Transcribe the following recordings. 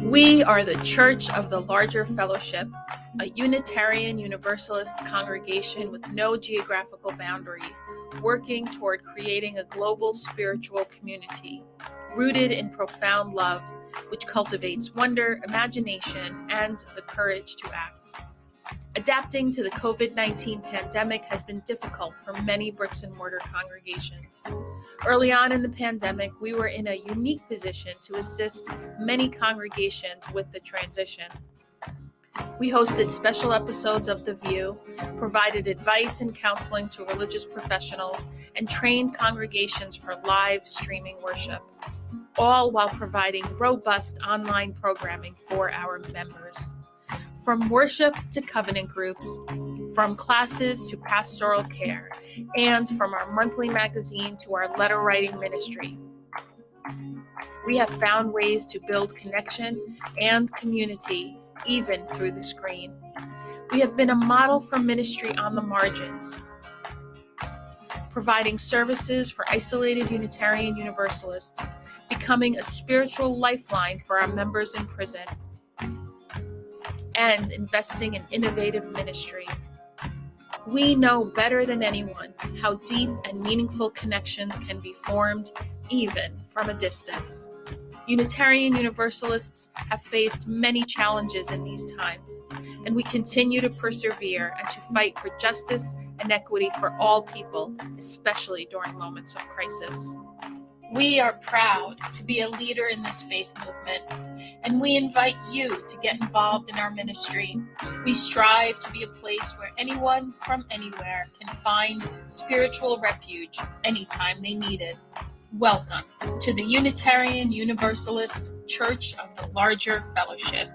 We are the Church of the Larger Fellowship, a Unitarian Universalist congregation with no geographical boundary, working toward creating a global spiritual community, rooted in profound love, which cultivates wonder, imagination, and the courage to act. Adapting to the COVID-19 pandemic has been difficult for many bricks and mortar congregations. Early on in the pandemic, we were in a unique position to assist many congregations with the transition. We hosted special episodes of The VUU, provided advice and counseling to religious professionals, and trained congregations for live streaming worship, all while providing robust online programming for our members. From worship to covenant groups, from classes to pastoral care, and from our monthly magazine to our letter writing ministry, we have found ways to build connection and community even through the screen. We have been a model for ministry on the margins, providing services for isolated Unitarian Universalists, becoming a spiritual lifeline for our members in prison, and investing in innovative ministry. We know better than anyone how deep and meaningful connections can be formed even from a distance. Unitarian Universalists have faced many challenges in these times, and we continue to persevere and to fight for justice and equity for all people, especially during moments of crisis. We are proud to be a leader in this faith movement, and we invite you to get involved in our ministry. We strive to be a place where anyone from anywhere can find spiritual refuge anytime they need it. Welcome to the Unitarian Universalist Church of the Larger Fellowship.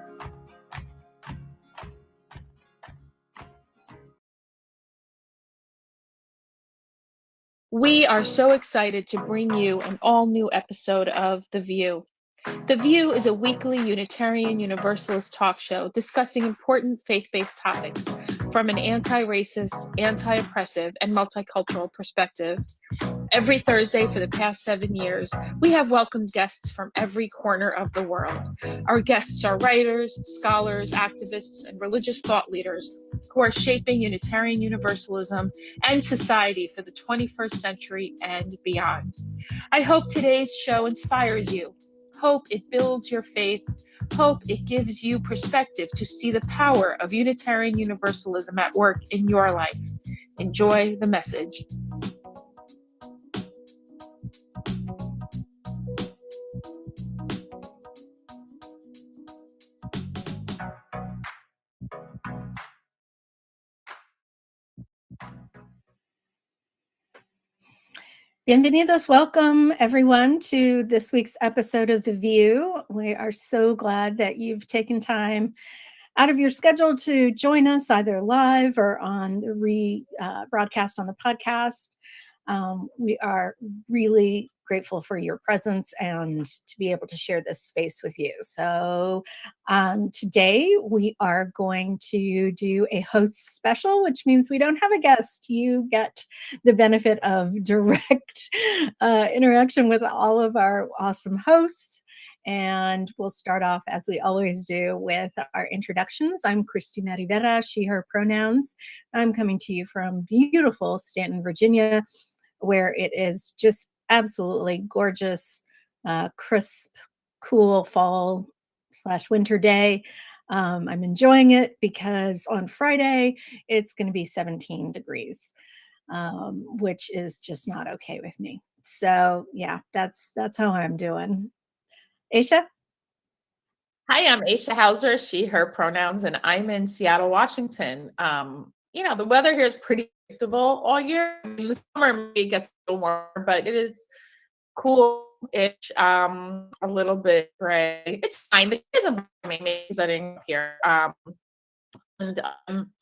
We are so excited to bring you an all-new episode of The VUU. The VUU is a weekly Unitarian Universalist talk show discussing important faith-based topics from an anti-racist, anti-oppressive, and multicultural perspective. Every Thursday for the past 7 years, we have welcomed guests from every corner of the world. Our guests are writers, scholars, activists, and religious thought leaders who are shaping Unitarian Universalism and society for the 21st century and beyond. I hope today's show inspires you. Hope it builds your faith. Hope it gives you perspective to see the power of Unitarian Universalism at work in your life. Enjoy the message. Bienvenidos, welcome everyone to this week's episode of The VUU. We are so glad that you've taken time out of your schedule to join us either live or on the broadcast on the podcast. We are really grateful for your presence and to be able to share this space with you. So today we are going to do a host special, which means we don't have a guest. You get the benefit of direct interaction with all of our awesome hosts. And we'll start off, as we always do, with our introductions. I'm Christina Rivera, she, her pronouns. I'm coming to you from beautiful Stanton, Virginia, where it is just absolutely gorgeous, crisp, cool fall/winter day. I'm enjoying it because on Friday, it's going to be 17 degrees, which is just not okay with me. So yeah, that's how I'm doing. Aisha? Hi, I'm Aisha Hauser, she, her pronouns, and I'm in Seattle, Washington. The weather here is pretty predictable all year. In the summer, maybe it gets a little warmer, but it is cool-ish, a little bit gray. It's fine. It isn't bothering me because I didn't come here.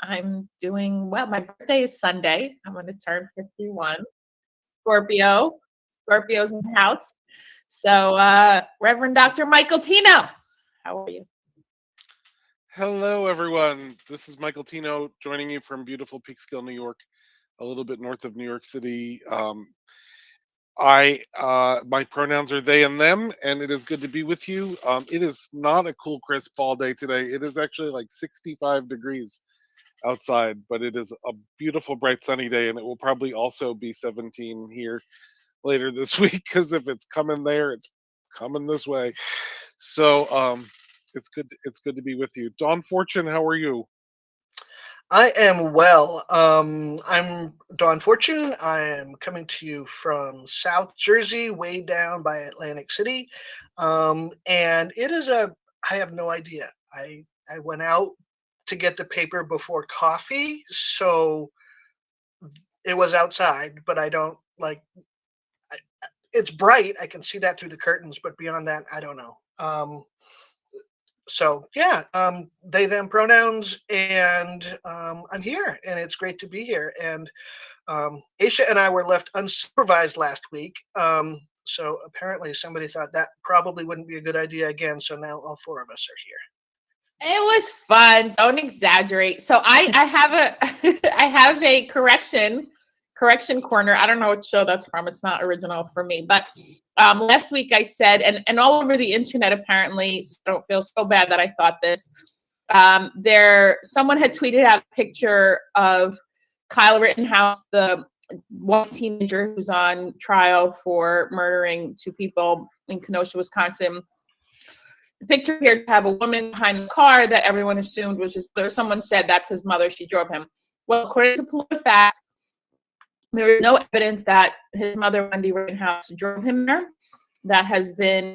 I'm doing well. My birthday is Sunday. I'm going to turn 51. Scorpio's in the house. So, Reverend Dr. Michael Tino, how are you? Hello, everyone. This is Michael Tino joining you from beautiful Peekskill, New York, a little bit north of New York City. My pronouns are they and them, and it is good to be with you. It is not a cool, crisp fall day today. It is actually like 65 degrees outside, but it is a beautiful, bright, sunny day, and it will probably also be 17 here later this week, because if it's coming there, it's coming this way. So it's good to be with you. Dawn Fortune, how are you? I am well. I'm Don Fortune. I am coming to you from South Jersey, way down by Atlantic City. And it is I have no idea. I went out to get the paper before coffee, so it was outside, but I don't like, it's bright. I can see that through the curtains, but beyond that, I don't know. So yeah, they them pronouns, and I'm here, and it's great to be here. And Aisha and I were left unsupervised last week, so apparently somebody thought that probably wouldn't be a good idea again. So now all four of us are here. It was fun. Don't exaggerate. So I have a I have a correction corner. I don't know what show that's from. It's not original for me. But last week I said, and all over the internet apparently, so I don't feel so bad that I thought this. Someone had tweeted out a picture of Kyle Rittenhouse, the one teenager who's on trial for murdering two people in Kenosha, Wisconsin. The picture here to have a woman behind the car that everyone assumed was his mother. Someone said that's his mother. She drove him. Well, according to PolitiFact, there is no evidence that his mother, Wendy Rittenhouse, drove him there. That has been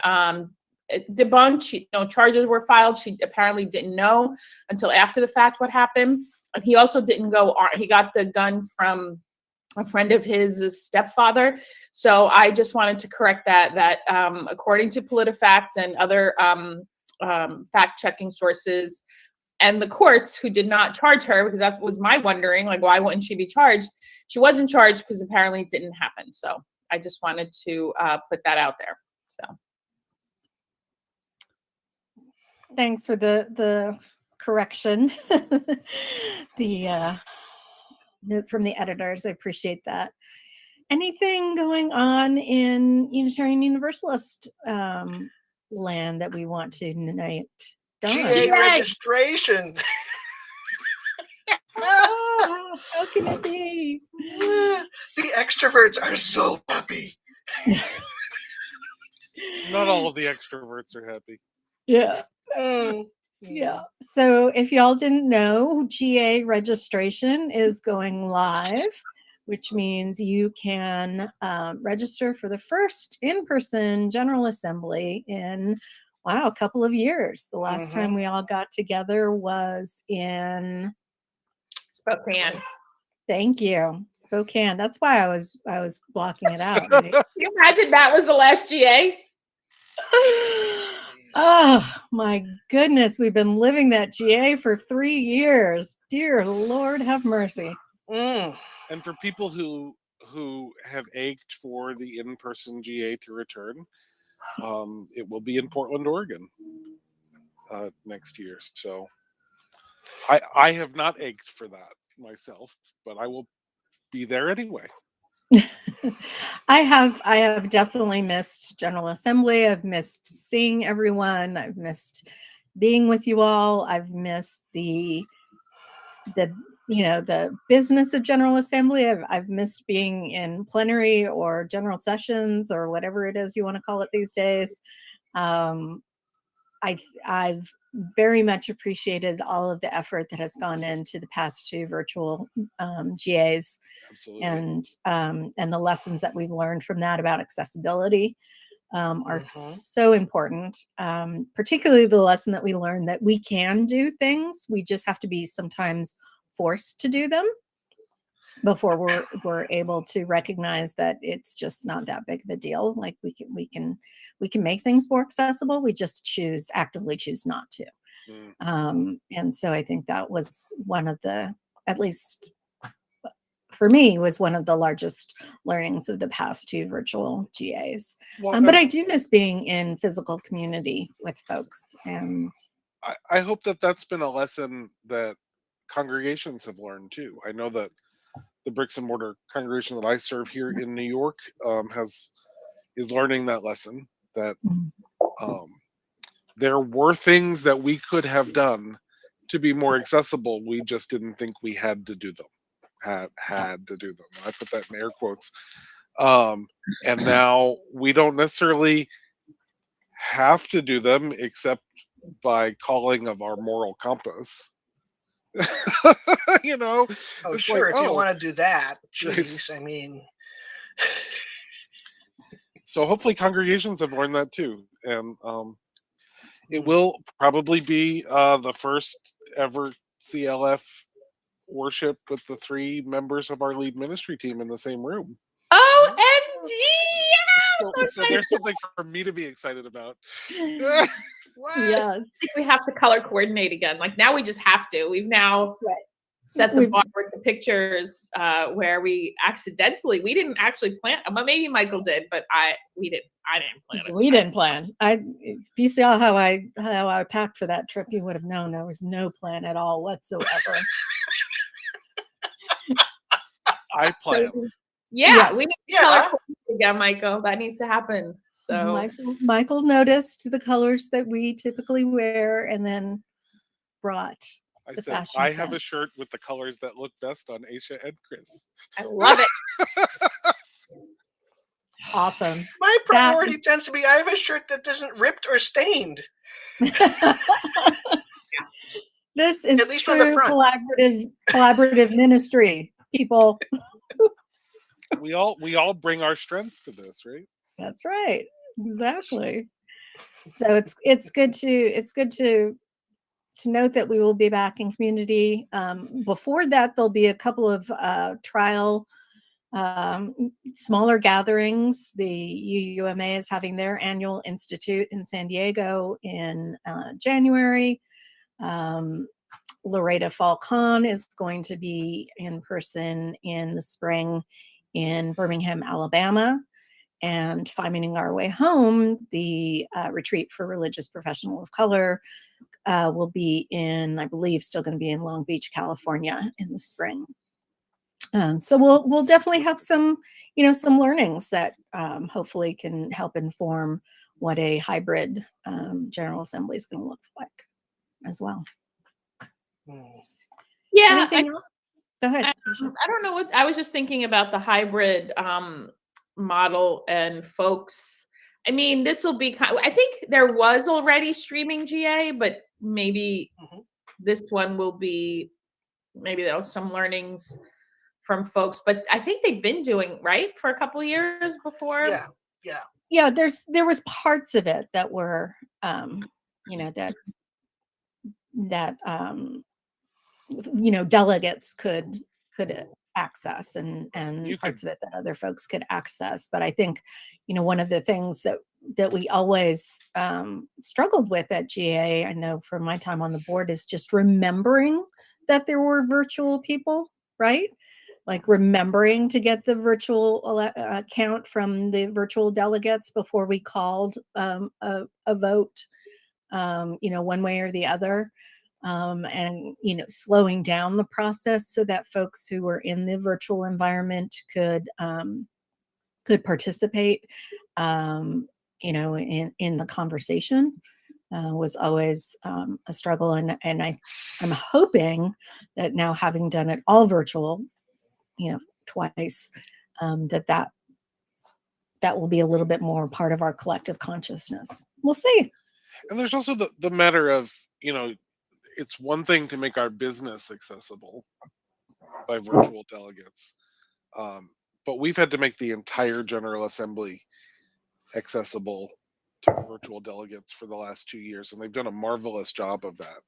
debunked. No charges were filed. She apparently didn't know until after the fact what happened. And he also didn't go. He got the gun from a friend of his stepfather. So I just wanted to correct that according to PolitiFact and other fact-checking sources, and the courts who did not charge her, because that was my wondering, like, why wouldn't she be charged? She wasn't charged because apparently it didn't happen. So I just wanted to put that out there. So Thanks for the correction. The note from the editors. I appreciate that. Anything going on in Unitarian Universalist land that we want to note? GA registration. Oh, how can it be? The extroverts are so happy. Not all of the extroverts are happy. Yeah. Yeah. So if y'all didn't know, GA registration is going live, which means you can register for the first in-person General Assembly in, a couple of years. The last time we all got together was in Spokane. Thank you, Spokane. That's why I was blocking it out. Right? Can you imagine that was the last GA? Oh my goodness, we've been living that GA for 3 years. Dear Lord, have mercy. And for people who have ached for the in-person GA to return, it will be in Portland, Oregon next year. So I have not ached for that myself, but I will be there anyway. I have definitely missed General Assembly. I've missed seeing everyone. I've missed being with you all. I've missed the business of General Assembly. I've missed being in plenary or general sessions or whatever it is you want to call it these days. I've very much appreciated all of the effort that has gone into the past two virtual GAs. Absolutely. And the lessons that we've learned from that about accessibility are so important, particularly the lesson that we learned that we can do things. We just have to be sometimes forced to do them before we're able to recognize that it's just not that big of a deal. Like we can make things more accessible. We just actively choose not to. And so I think that was one of the, at least for me, was one of the largest learnings of the past two virtual GAs. But I do miss being in physical community with folks. And I hope that that's been a lesson that congregations have learned too. I know that the bricks and mortar congregation that I serve here in New York is learning that lesson, that there were things that we could have done to be more accessible. We just didn't think we had to do them. Had to do them. I put that in air quotes. And now we don't necessarily have to do them, except by calling of our moral compass. You know, Oh, it's sure. like, If you oh, want to do that, right. geez, I mean, So hopefully congregations have learned that too, and it will probably be the first ever CLF worship with the 3 members of our lead ministry team in the same room. OMG! So there's something for me to be excited about. what? Yes. I think we have to color coordinate again. Like now we just have to. We've now Right. set the We've- bar with the pictures where we didn't actually plan. Well, maybe Michael did, but I didn't plan it. We didn't plan. If you saw how I packed for that trip, you would have known there was no plan at all whatsoever. I planned. Yeah, Yes. we need to Yeah. color coordinate again, Michael. That needs to happen. So Michael noticed the colors that we typically wear and then brought I the said, fashion I have a sense. shirt with the colors that look best on Aisha and Chris. I love it. Awesome. My That priority tends to be I have a shirt that isn't ripped or stained. This is At least on the true front. collaborative ministry, people. We all bring our strengths to this, right? That's right. Exactly. So it's good to note that we will be back in community. Before that, there'll be a couple of trial smaller gatherings. The UUMA is having their annual institute in San Diego in January. Loretta Falcon is going to be in person in the spring in Birmingham, Alabama. And Finding Our Way Home, the retreat for religious professional of color, will be in, I believe, still going to be in Long Beach, California in the spring. So we'll definitely have some learnings that hopefully can help inform what a hybrid General Assembly is going to look like as well. Yeah. Anything else? Go ahead. I don't know what I was just thinking about the hybrid model and folks. I mean, this will be I think there was already streaming GA, but maybe this one will be, maybe there was some learnings from folks, but I think they've been doing right for a couple of years before. Yeah. There was parts of it that were, delegates could access and parts of it that other folks could access. But I think, one of the things that we always struggled with at GA, I know from my time on the board, is just remembering that there were virtual people, right? Like remembering to get the virtual count from the virtual delegates before we called a vote, one way or the other. And slowing down the process so that folks who were in the virtual environment could participate, in the conversation, was always a struggle. And I'm hoping that now, having done it all virtual, twice, that will be a little bit more part of our collective consciousness. We'll see. And there's also the matter of, it's one thing to make our business accessible by virtual delegates, but we've had to make the entire General Assembly accessible to virtual delegates for the last 2 years, and they've done a marvelous job of that.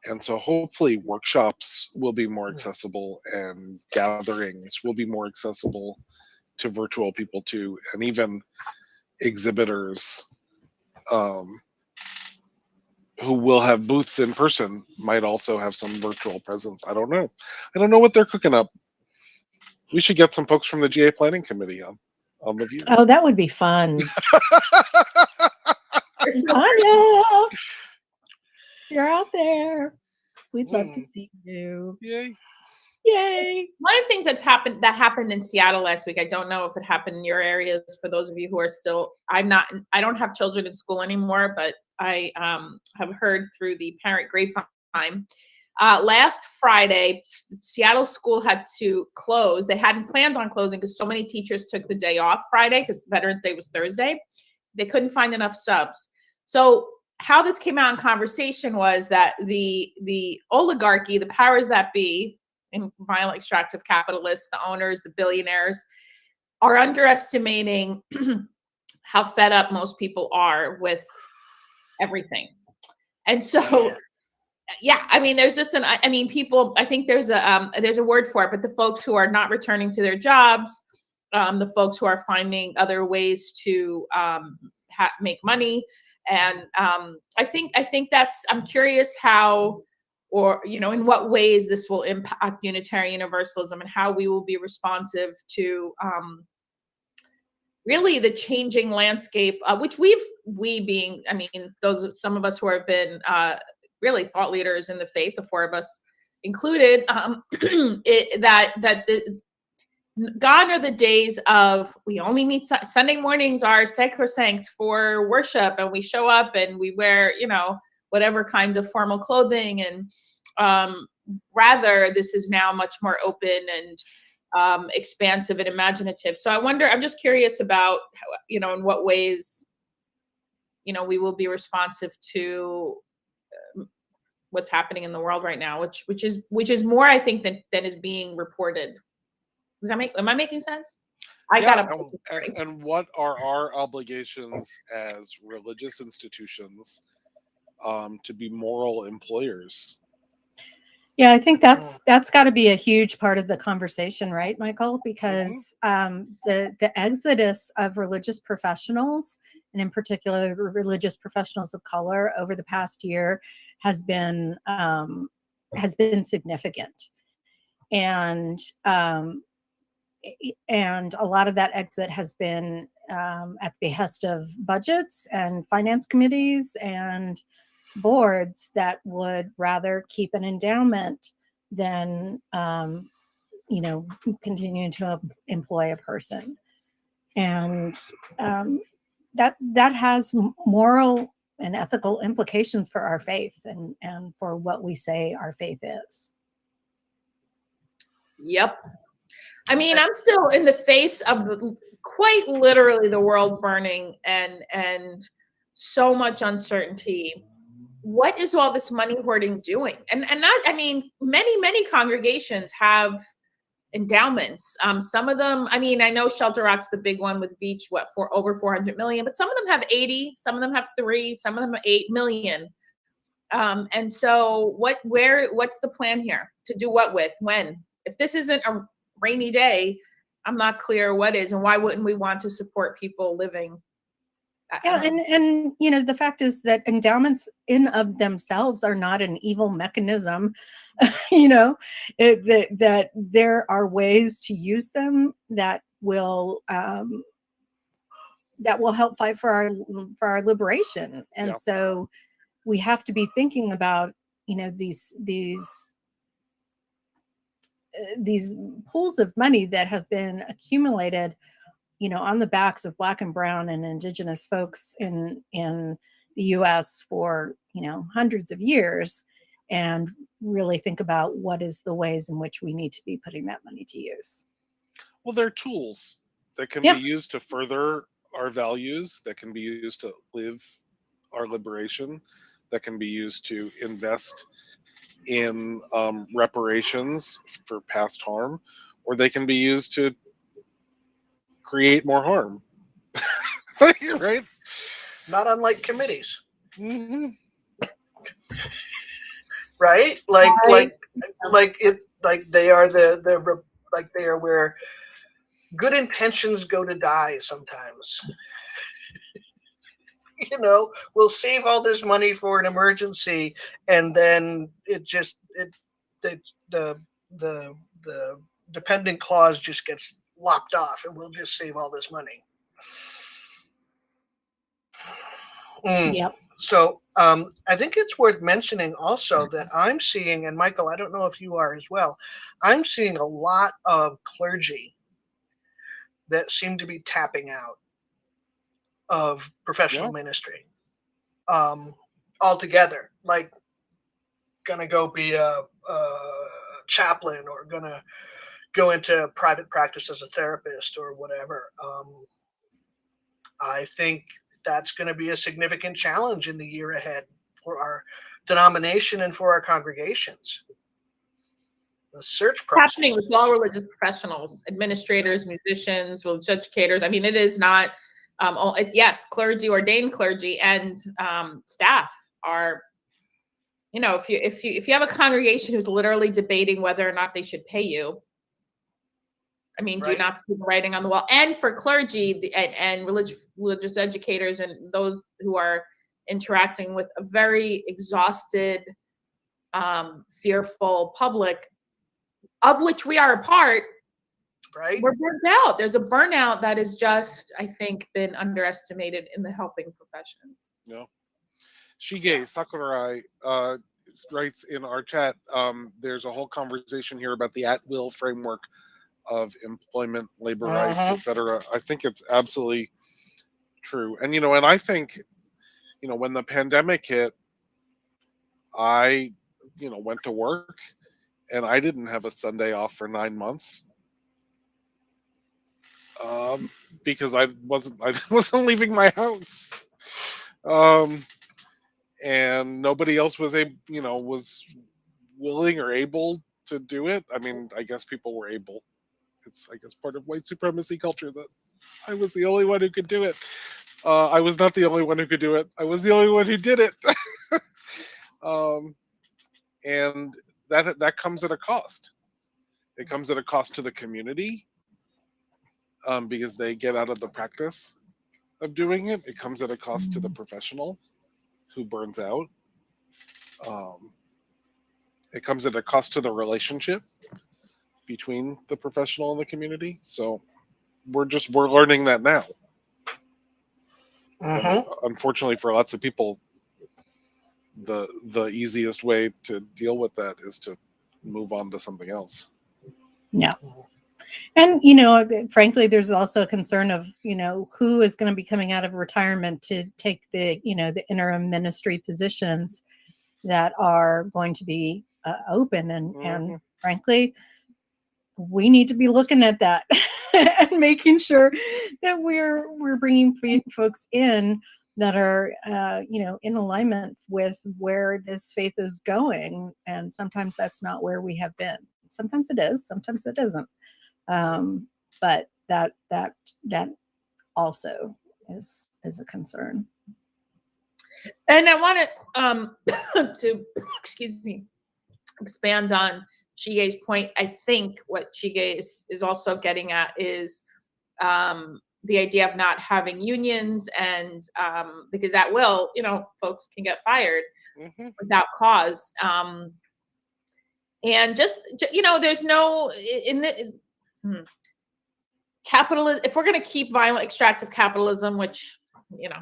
And so hopefully workshops will be more accessible, and gatherings will be more accessible to virtual people too, and even exhibitors who will have booths in person might also have some virtual presence. I don't know what they're cooking up. We should get some folks from the GA Planning Committee on the VUU. Oh, that would be fun. Tanya, you're out there. We'd love to see you. Yay. Yay. One of the things that happened in Seattle last week, I don't know if it happened in your areas, for those of you who are still, I don't have children in school anymore, but I have heard through the parent grapevine. Last Friday, Seattle school had to close. They hadn't planned on closing because so many teachers took the day off Friday because Veterans Day was Thursday. They couldn't find enough subs. So how this came out in conversation was that the oligarchy, the powers that be, and violent extractive capitalists, the owners, the billionaires, are underestimating how fed up most people are with everything. And so, yeah, I mean, there's just people, I think there's a word for it, but the folks who are not returning to their jobs, the folks who are finding other ways to make money. And I think I'm curious how, or, in what ways this will impact Unitarian Universalism and how we will be responsive to really the changing landscape, which we being, some of us who have been really thought leaders in the faith, the four of us included, gone are the days of we only meet Sunday mornings are sacrosanct for worship, and we show up and we wear, whatever kinds of formal clothing, and rather this is now much more open and expansive and imaginative. So I'm just curious about how, in what ways, we will be responsive to what's happening in the world right now, which is more, I think, than is being reported. Am I making sense? And what are our obligations as religious institutions to be moral employers? Yeah, I think that's got to be a huge part of the conversation, right, Michael? Because the exodus of religious professionals, and in particular religious professionals of color, over the past year has been significant, and a lot of that exit has been at the behest of budgets and finance committees and boards that would rather keep an endowment than continuing to employ a person. And that has moral and ethical implications for our faith and for what we say our faith is. Yep. I'm still in the face of quite literally the world burning and so much uncertainty. What is all this money hoarding doing? And many congregations have endowments. Some of them, I know Shelter Rock's the big one with Veach, for over 400 million, but some of them have 80, some of them have 3, some of them have 8 million. And so what's the plan here? To do what with? When? If this isn't a rainy day, I'm not clear what is, and why wouldn't we want to support people living? Yeah, and the fact is that endowments in of themselves are not an evil mechanism. That there are ways to use them that will help fight for our liberation. And so we have to be thinking about these pools of money that have been accumulated on the backs of Black and Brown and Indigenous folks in the U.S. for hundreds of years, and really think about what is the ways in which we need to be putting that money to use. Well, they're tools that can be used to further our values, that can be used to live our liberation, that can be used to invest in reparations for past harm, or they can be used to create more harm. Right? Not unlike committees. Mm-hmm. Right? Like they are they are where good intentions go to die sometimes. We'll save all this money for an emergency, and then the dependent clause just gets lopped off, and we'll just save all this money. Yep. So I think it's worth mentioning also that I'm seeing, and Michael, I don't know if you are as well, I'm seeing a lot of clergy that seem to be tapping out of professional ministry altogether. Like, gonna go be a chaplain, or gonna go into private practice as a therapist or whatever. I think that's going to be a significant challenge in the year ahead for our denomination and for our congregations. The search process. Happening with all religious professionals, administrators, musicians, religious educators. I mean, it is not, yes, clergy, ordained clergy, and staff are, you know, if you have a congregation who's literally debating whether or not they should pay you, I mean, do you not see the writing on the wall? And for clergy and religious educators and those who are interacting with a very exhausted, fearful public, of which we are a part, we're burnt out. There's a burnout that is just, I think, been underestimated in the helping professions. Yeah. Shige Sakurai writes in our chat, there's a whole conversation here about the at-will framework of employment, labor rights, etc. I think it's absolutely true. And, you know, and I think, you know, when the pandemic hit, I, you know, went to work and I didn't have a Sunday off for 9 months. Because I wasn't leaving my house. And nobody else was was willing or able to do it. I mean, I guess people were able. It's, I guess, part of white supremacy culture that I was the only one who could do it. I was not the only one who could do it. I was the only one who did it. And that comes at a cost. It comes at a cost to the community because they get out of the practice of doing it. It comes at a cost to the professional who burns out. It comes at a cost to the relationship between the professional and the community. So we're learning that now. Unfortunately for lots of people, the easiest way to deal with that is to move on to something else. Yeah. And, you know, frankly, there's also a concern of, you know, who is going to be coming out of retirement to take the, you know, the interim ministry positions that are going to be open. And frankly, we need to be looking at that and making sure that we're bringing folks in that are, you know, in alignment with where this faith is going. And sometimes that's not where we have been. Sometimes it is, sometimes it isn't. But that also is a concern. And I want to excuse me, expand on Shige's point. I think what Shige is also getting at is the idea of not having unions, and because at will, you know, folks can get fired without cause. And just, you know, there's no capitalism. If we're going to keep violent extractive capitalism, which, you know,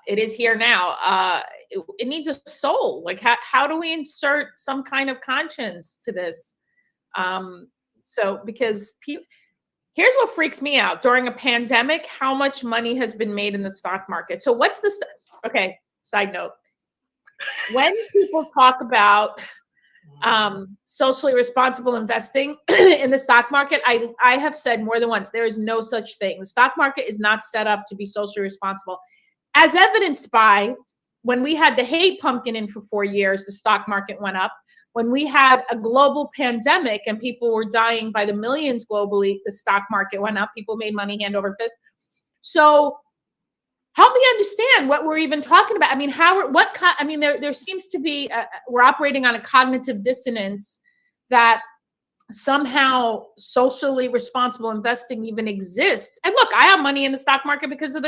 it is here now, it needs a soul. Like, how do we insert some kind of conscience to this? So, because here's what freaks me out during a pandemic: how much money has been made in the stock market. So what's the okay, side note, when people talk about socially responsible investing in the stock market, I have said more than once, there is no such thing. The stock market is not set up to be socially responsible, as evidenced by when we had the hate pumpkin in for 4 years, the stock market went up. When we had a global pandemic and people were dying by the millions globally, the stock market went up. People made money hand over fist. So help me understand what we're even talking about. I mean, there seems to be, we're operating on a cognitive dissonance that somehow socially responsible investing even exists. And look, I have money in the stock market because of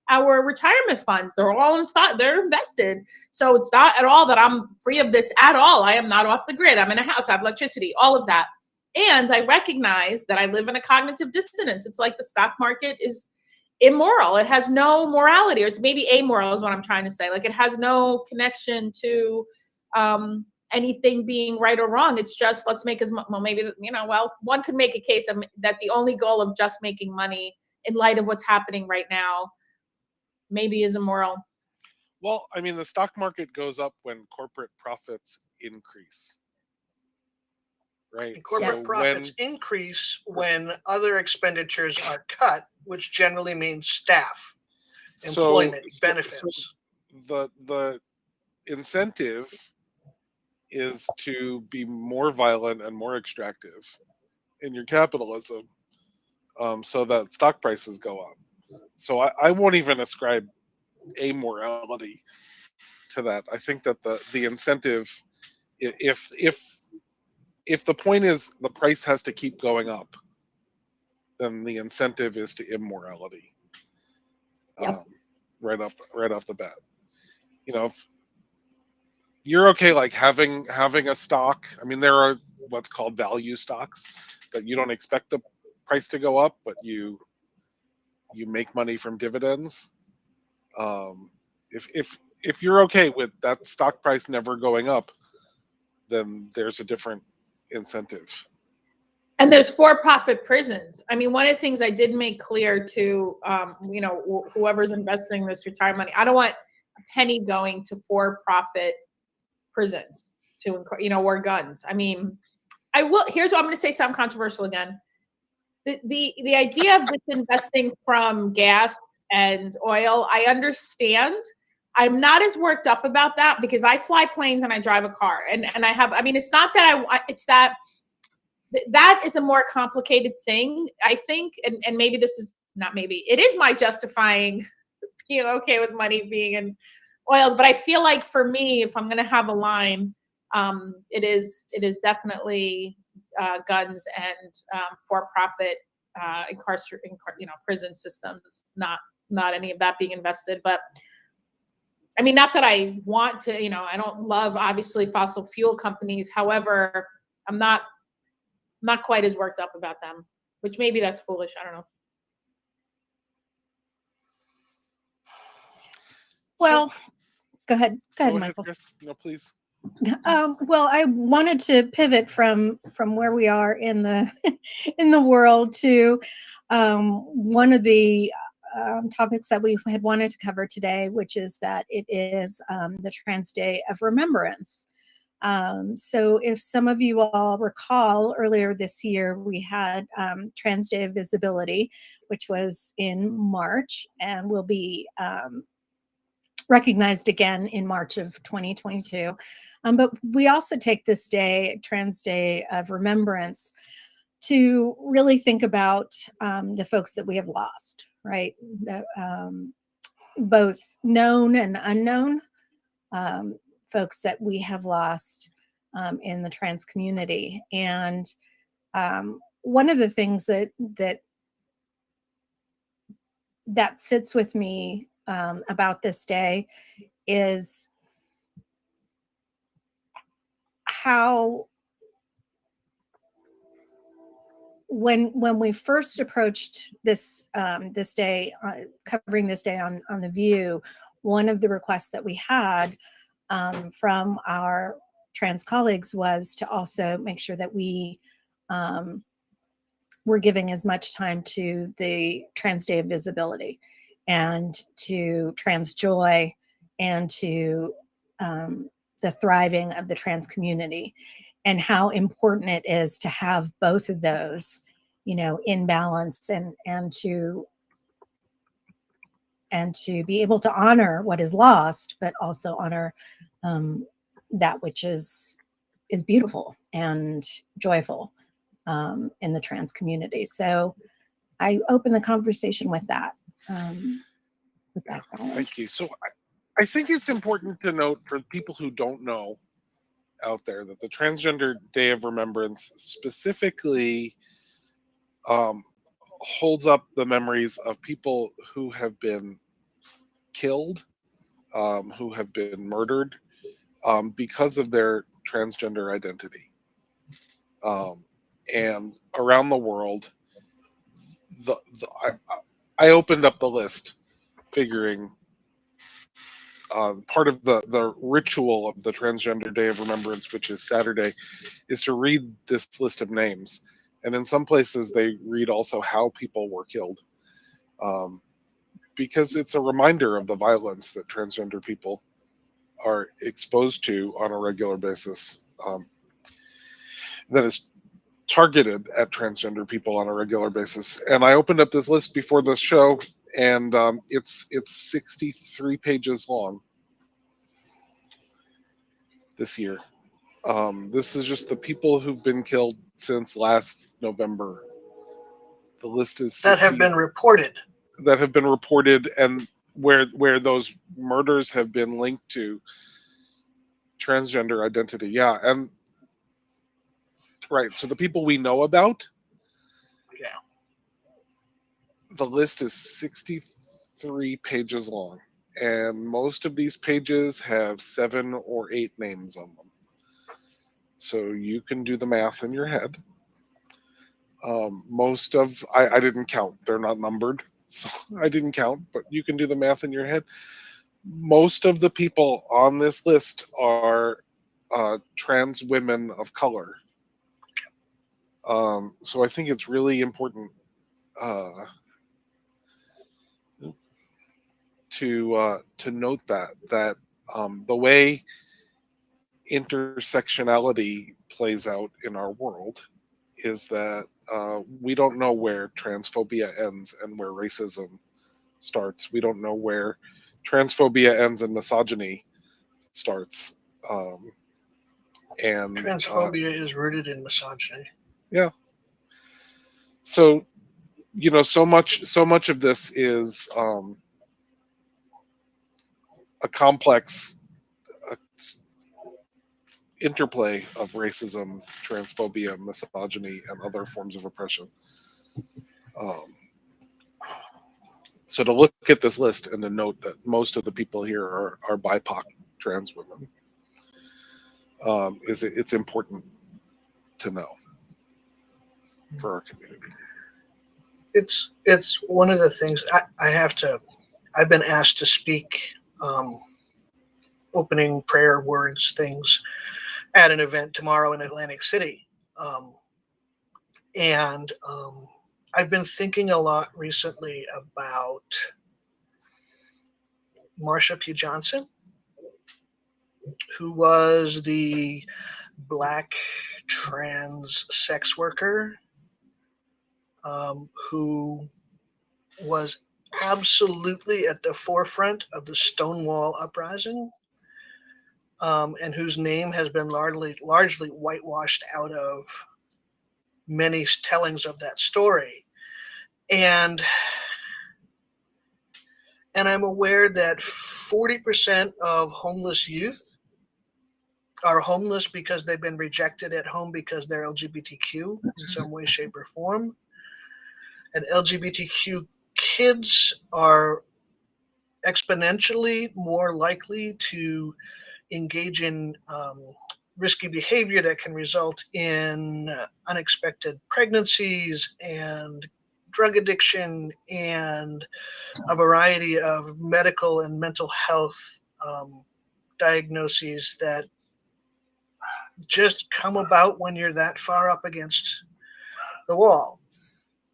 our retirement funds. They're all in stock, they're invested. So it's not at all that I'm free of this at all. I am not off the grid. I'm in a house, I have electricity, all of that. And I recognize that I live in a cognitive dissonance. It's like the stock market is immoral. It has no morality, or it's maybe amoral is what I'm trying to say. Like, it has no connection to anything being right or wrong. It's just, let's make as much, well, maybe, well, one could make a case that the only goal of just making money in light of what's happening right now maybe is immoral. Well, I mean, the stock market goes up when corporate profits increase, right? And corporate profits increase when other expenditures are cut, which generally means staff, employment, benefits. So the incentive is to be more violent and more extractive in your capitalism, so that stock prices go up. So I won't even ascribe amorality to that. I think that the incentive, if the point is the price has to keep going up, then the incentive is to immorality. Yep. Right off the bat. If you're okay, like having a stock. I mean, there are what's called value stocks that you don't expect the price to go up, but you make money from dividends. If you're okay with that stock price never going up, then there's a different incentive. And there's for-profit prisons. I mean, one of the things I did make clear to whoever's investing this retirement money, I don't want a penny going to for-profit prisons or guns. I mean, I will. Here's what I'm going to say. Something controversial again. The idea of disinvesting from gas and oil, I understand. I'm not as worked up about that because I fly planes and I drive a car, and I have. I mean, it's not that it's that is a more complicated thing, I think, and maybe this is not. Maybe it is my justifying being okay with money being in oils, but I feel like for me, if I'm going to have a line, it is definitely guns and for-profit prison systems. Not any of that being invested, but I mean, not that I want to. I don't love obviously fossil fuel companies. However, I'm not quite as worked up about them, which maybe that's foolish. I don't know. Well, go ahead, Michael. Chris. No, please. Well, I wanted to pivot from where we are in the in the world to one of the topics that we had wanted to cover today, which is that it is the Trans Day of Remembrance. So if some of you all recall, earlier this year, we had Trans Day of Visibility, which was in March and will be recognized again in March of 2022. But we also take this day, Trans Day of Remembrance, to really think about the folks that we have lost, right? Both known and unknown folks that we have lost in the trans community. And one of the things that sits with me about this day is how when we first approached this this day, covering this day on the VUU, one of the requests that we had from our trans colleagues was to also make sure that we were giving as much time to the Trans Day of Visibility and to trans joy and to the thriving of the trans community, and how important it is to have both of those, in balance, and to be able to honor what is lost, but also honor that which is beautiful and joyful in the trans community. So I open the conversation with that. Thank you. So I think it's important to note for people who don't know out there that the Transgender Day of Remembrance specifically holds up the memories of people who have been killed, who have been murdered because of their transgender identity. And around the world, I opened up the list, figuring part of the ritual of the Transgender Day of Remembrance, which is Saturday, is to read this list of names. And in some places, they read also how people were killed, because it's a reminder of the violence that transgender people are exposed to on a regular basis, that is targeted at transgender people on a regular basis. And I opened up this list before the show, and it's 63 pages long this year. This is just the people who've been killed since last November. The list is 60 that have been reported. That have been reported, and where those murders have been linked to transgender identity. Yeah, and right. So the people we know about. Yeah. The list is 63 pages long, and most of these pages have 7 or 8 names on them. So you can do the math in your head. I didn't count. They're not numbered, so I didn't count, but you can do the math in your head. Most of the people on this list are trans women of color. So I think it's really important to note that the way intersectionality plays out in our world is that we don't know where transphobia ends and where racism starts. We don't know where transphobia ends and misogyny starts. And transphobia is rooted in misogyny. Yeah. So, so much of this is a complex interplay of racism, transphobia, misogyny, and other forms of oppression. So to look at this list and to note that most of the people here are BIPOC trans women, it's important to know for our community. It's one of the things I've been asked to speak opening prayer words things at an event tomorrow in Atlantic City. And I've been thinking a lot recently about Marsha P. Johnson, who was the Black trans sex worker who was absolutely at the forefront of the Stonewall uprising, and whose name has been largely whitewashed out of many tellings of that story. And I'm aware that 40% of homeless youth are homeless because they've been rejected at home because they're LGBTQ in some way, shape, or form. And LGBTQ kids are exponentially more likely to engage in risky behavior that can result in unexpected pregnancies and drug addiction and a variety of medical and mental health diagnoses that just come about when you're that far up against the wall.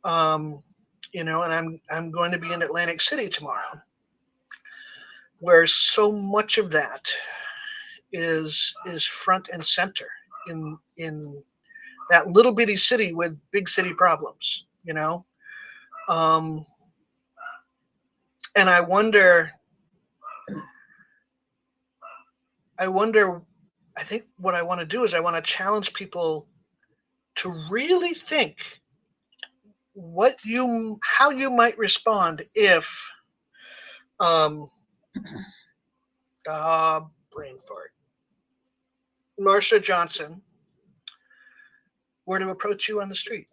And I'm going to be in Atlantic City tomorrow, where so much of that is front and center in that little bitty city with big city problems, and I wonder, I think what I want to do is I want to challenge people to really think how you might respond if brain fart, Marsha Johnson were to approach you on the street.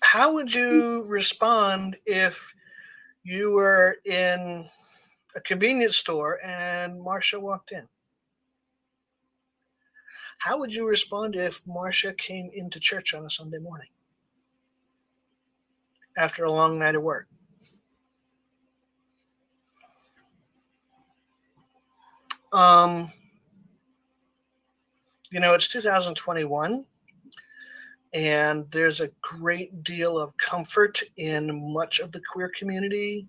How would you respond if you were in a convenience store and Marsha walked in? How would you respond if Marsha came into church on a Sunday morning? after a long night of work. It's 2021, and there's a great deal of comfort in much of the queer community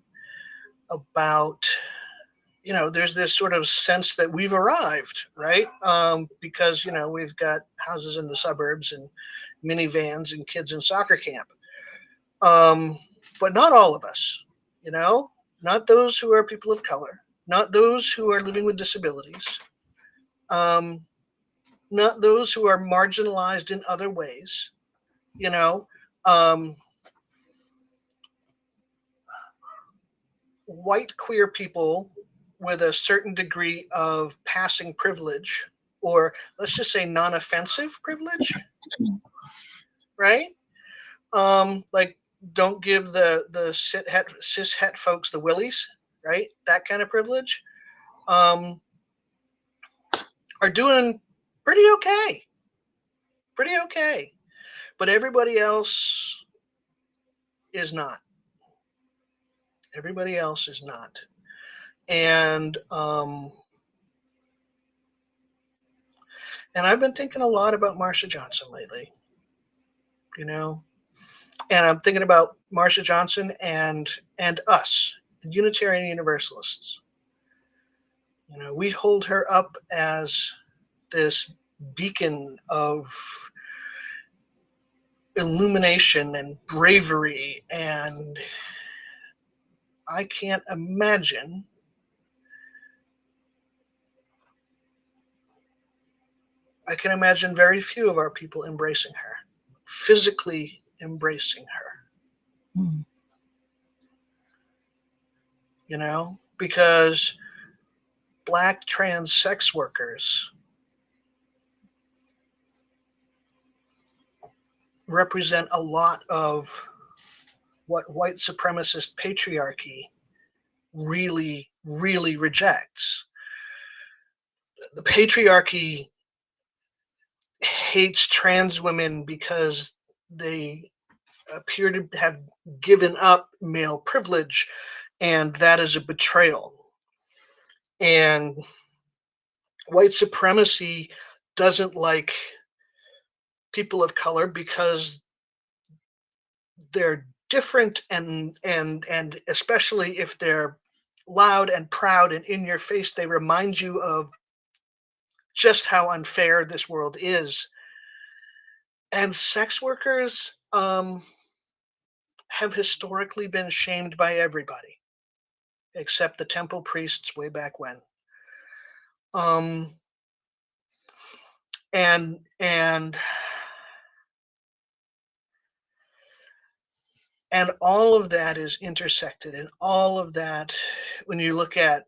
about, there's this sort of sense that we've arrived, right? Because, we've got houses in the suburbs and minivans and kids in soccer camp. But not all of us, not those who are people of color, not those who are living with disabilities, not those who are marginalized in other ways, white queer people with a certain degree of passing privilege, or let's just say non-offensive privilege, right? Like, don't give the cis het folks the willies, right? That kind of privilege, are doing pretty okay. But everybody else is not. Everybody else is not. And I've been thinking a lot about Marsha Johnson lately, and I'm thinking about Marsha Johnson and us, Unitarian Universalists. We hold her up as this beacon of illumination and bravery, and I can't imagine very few of our people embracing her, physically embracing her. Because Black trans sex workers represent a lot of what white supremacist patriarchy really, really rejects. The patriarchy hates trans women because they appear to have given up male privilege, and that is a betrayal. And white supremacy doesn't like people of color because they're different, and especially if they're loud and proud and in your face, they remind you of just how unfair this world is. And sex workers have historically been shamed by everybody except the temple priests way back when. And all of that is intersected, and all of that, when you look at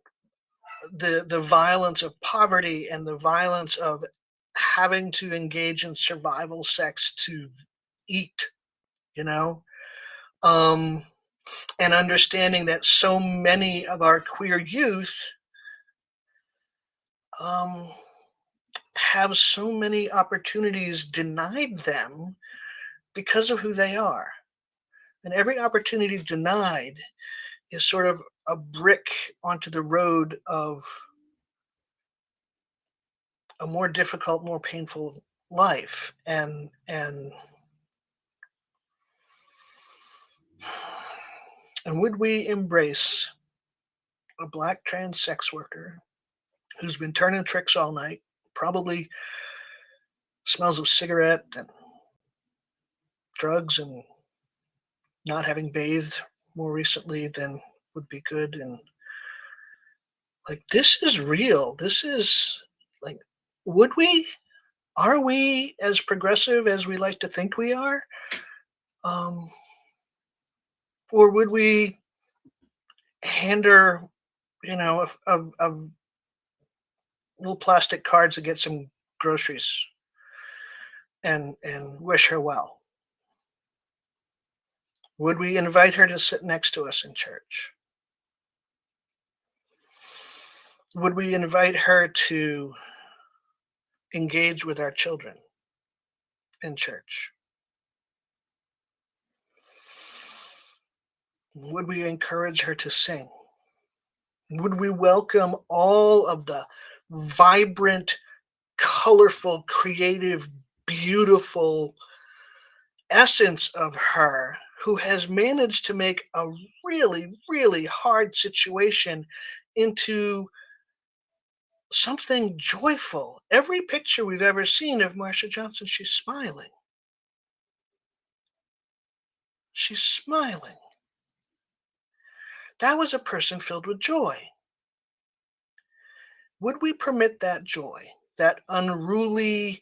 the violence of poverty and the violence of having to engage in survival sex to eat, and understanding that so many of our queer youth have so many opportunities denied them because of who they are. And every opportunity denied is sort of a brick onto the road of a more difficult, more painful life. And would we embrace a Black trans sex worker who's been turning tricks all night, probably smells of cigarette and drugs, and not having bathed more recently than would be good? And like, this is real. This is like, are we as progressive as we like to think we are? Or would we hand her, of little plastic cards to get some groceries and wish her well? Would we invite her to sit next to us in church? Would we invite her to engage with our children in church? Would we encourage her to sing? Would we welcome all of the vibrant, colorful, creative, beautiful essence of her, who has managed to make a really, really hard situation into something joyful? Every picture we've ever seen of Marsha Johnson, she's smiling. She's smiling. That was a person filled with joy. Would we permit that joy, that unruly,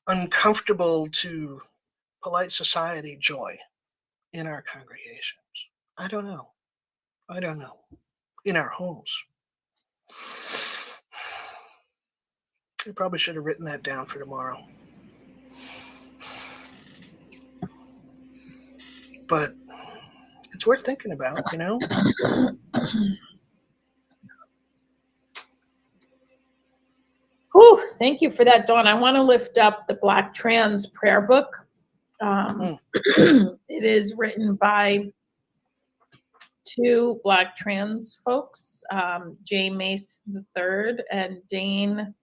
uncomfortable to polite society joy in our congregations? I don't know. I don't know. In our homes. I probably should have written that down for tomorrow. But it's worth thinking about, you know? Whew, thank you for that, Dawn. I want to lift up the Black Trans Prayer Book. It is written by two Black trans folks, Jay Mace III and Dane.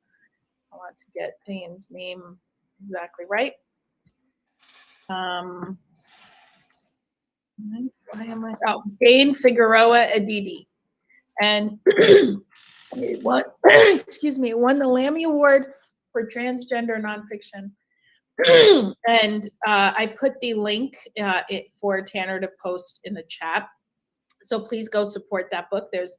I want to get Dane's name exactly right. Why am I? Oh, Dane Figueroa Adidi. And it won, excuse me, it won the Lammy Award for transgender nonfiction. And I put the link for Tanner to post in the chat. So please go support that book. There's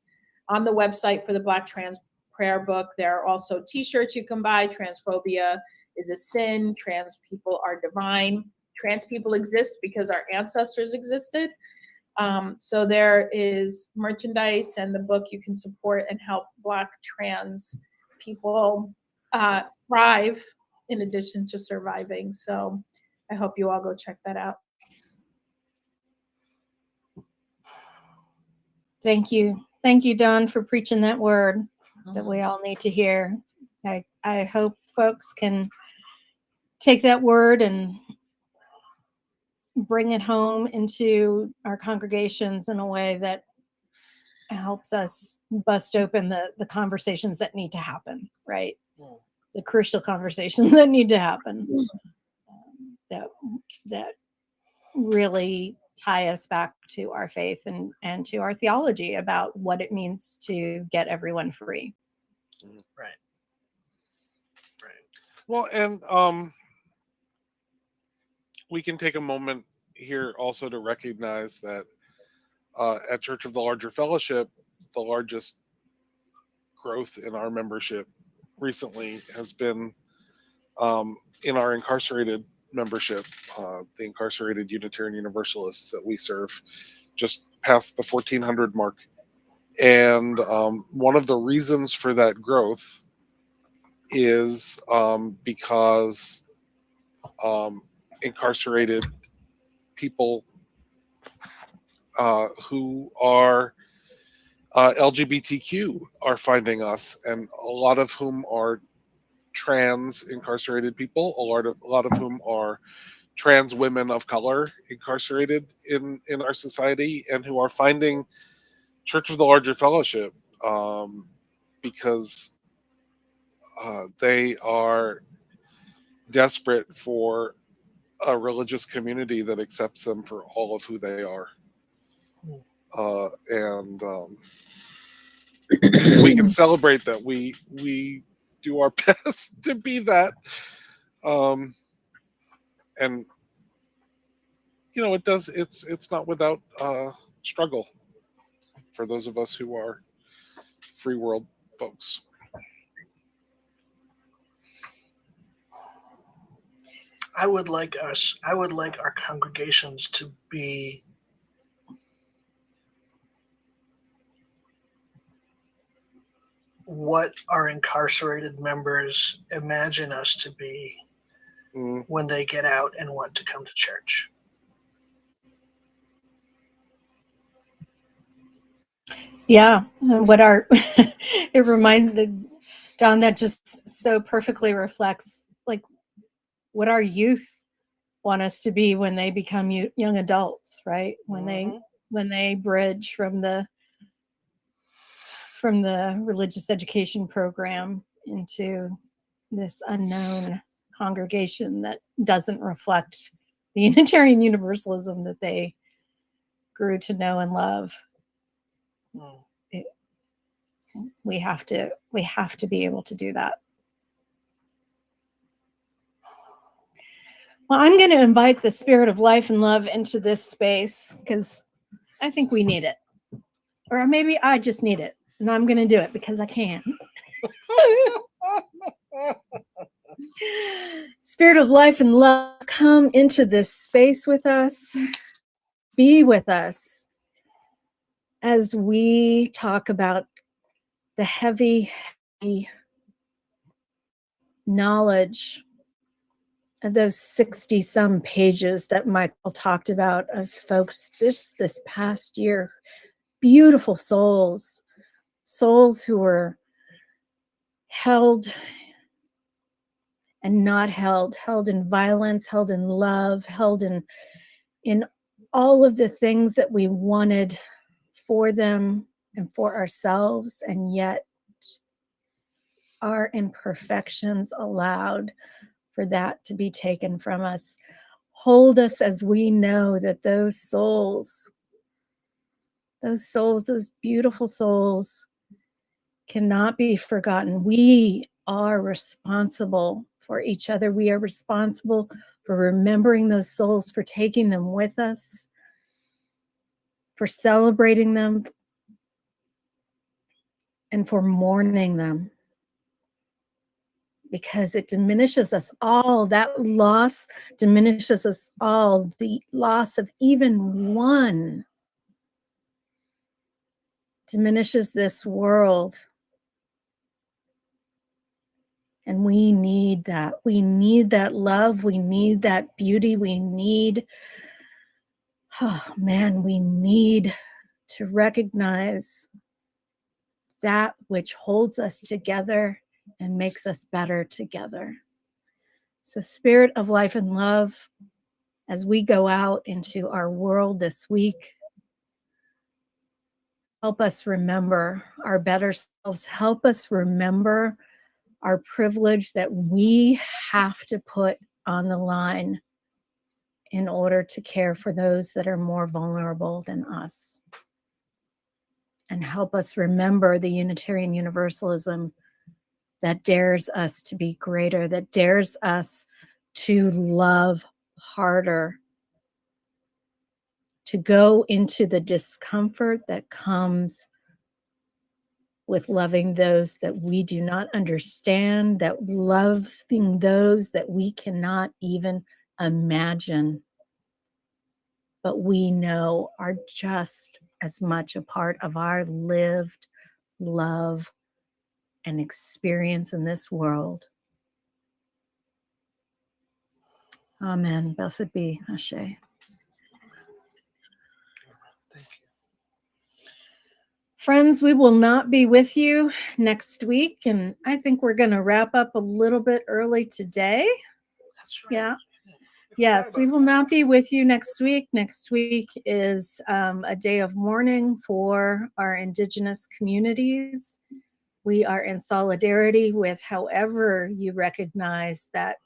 on the website for the Black Trans Prayer Book. There are also t-shirts you can buy. Transphobia is a sin. Trans people are divine. Trans people exist because our ancestors existed. So there is merchandise and the book you can support and help Black trans people thrive in addition to surviving. So I hope you all go check that out. Thank you. Thank you, Dawn, for preaching that word that we all need to hear. I hope folks can take that word and bring it home into our congregations in a way that helps us bust open the conversations that need to happen, right? The crucial conversations that need to happen that really tie us back to our faith and to our theology about what it means to get everyone free. Right. Well, and we can take a moment here also to recognize that at Church of the Larger Fellowship, the largest growth in our membership recently has been in our incarcerated membership, the incarcerated Unitarian Universalists that we serve, just past the 1,400 mark. And one of the reasons for that growth is because incarcerated people who are LGBTQ are finding us, and a lot of whom are trans incarcerated people, a lot of whom are trans women of color incarcerated in our society, and who are finding Church of the Larger Fellowship because they are desperate for a religious community that accepts them for all of who they are. And we can celebrate that we do our best to be that. And you know, it's not without struggle for those of us who are free world folks. I would like our congregations to be what our incarcerated members imagine us to be when they get out and want to come to church. Yeah, what our it reminded Don that just so perfectly reflects like what our youth want us to be when they become young adults, right? When when they bridge from the religious education program into this unknown congregation that doesn't reflect the Unitarian Universalism that they grew to know and love. We have to be able to do that. Well, I'm going to invite the spirit of life and love into this space because I think we need it. Or maybe I just need it. And I'm going to do it because I can. Spirit of life and love, come into this space with us. Be with us as we talk about the heavy knowledge of those 60-some pages that Michael talked about of folks this past year. Beautiful souls who were held and not held in violence, held in love, held in all of the things that we wanted for them and for ourselves, and yet our imperfections allowed for that to be taken from us. Hold us as we know that those souls, those beautiful souls cannot be forgotten. We are responsible for each other. We are responsible for remembering those souls, for taking them with us, for celebrating them, and for mourning them. Because it diminishes us all. That loss diminishes us all. The loss of even one diminishes this world. And we need that. We need that love. We need that beauty. We need, we need to recognize that which holds us together and makes us better together. So, spirit of life and love, as we go out into our world this week, help us remember our better selves. Help us remember our privilege that we have to put on the line in order to care for those that are more vulnerable than us. And help us remember the Unitarian Universalism that dares us to be greater, that dares us to love harder, to go into the discomfort that comes with loving those that we do not understand, that loving those that we cannot even imagine, but we know are just as much a part of our lived love and experience in this world. Amen. Blessed be. Ashe. Thank you. Friends, we will not be with you next week, and I think we're going to wrap up a little bit early today. That's right. Yeah. Yes, we will not be with you next week. Next week is a day of mourning for our Indigenous communities. We are in solidarity with however you recognize that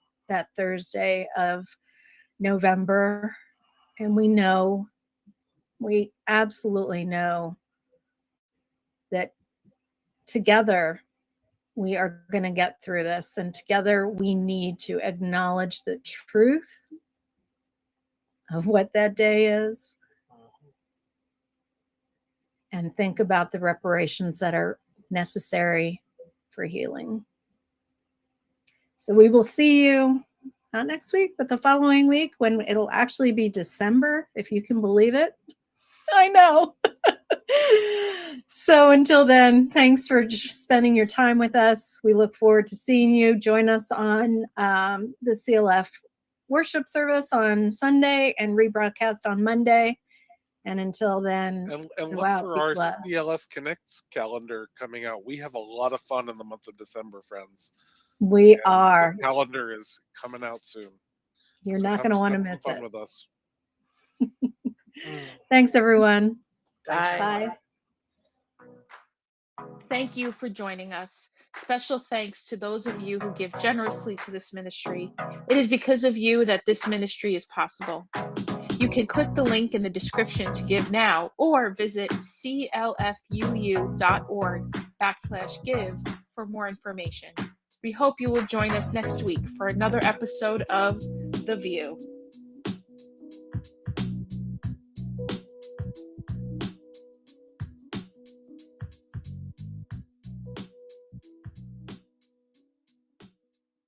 Thursday of November. And we absolutely know that together we are going to get through this. And together we need to acknowledge the truth of what that day is and think about the reparations that are necessary for healing. So we will see you not next week, but the following week when it'll actually be December, if you can believe it. I know. So until then, thanks for spending your time with us. We look forward to seeing you. Join us on the CLF worship service on Sunday and rebroadcast on Monday. And until then, and go look out, for be our blessed. CLF Connects calendar coming out. We have a lot of fun in the month of December, friends. We And are. the calendar is coming out soon. You're So not going to want to have some miss fun it. with us. Thanks, everyone. Thanks, Bye. everyone. Bye. Thank you for joining us. Special thanks to those of you who give generously to this ministry. It is because of you that this ministry is possible. You can click the link in the description to give now, or visit CLFUU.org/give for more information. We hope you will join us next week for another episode of The VUU.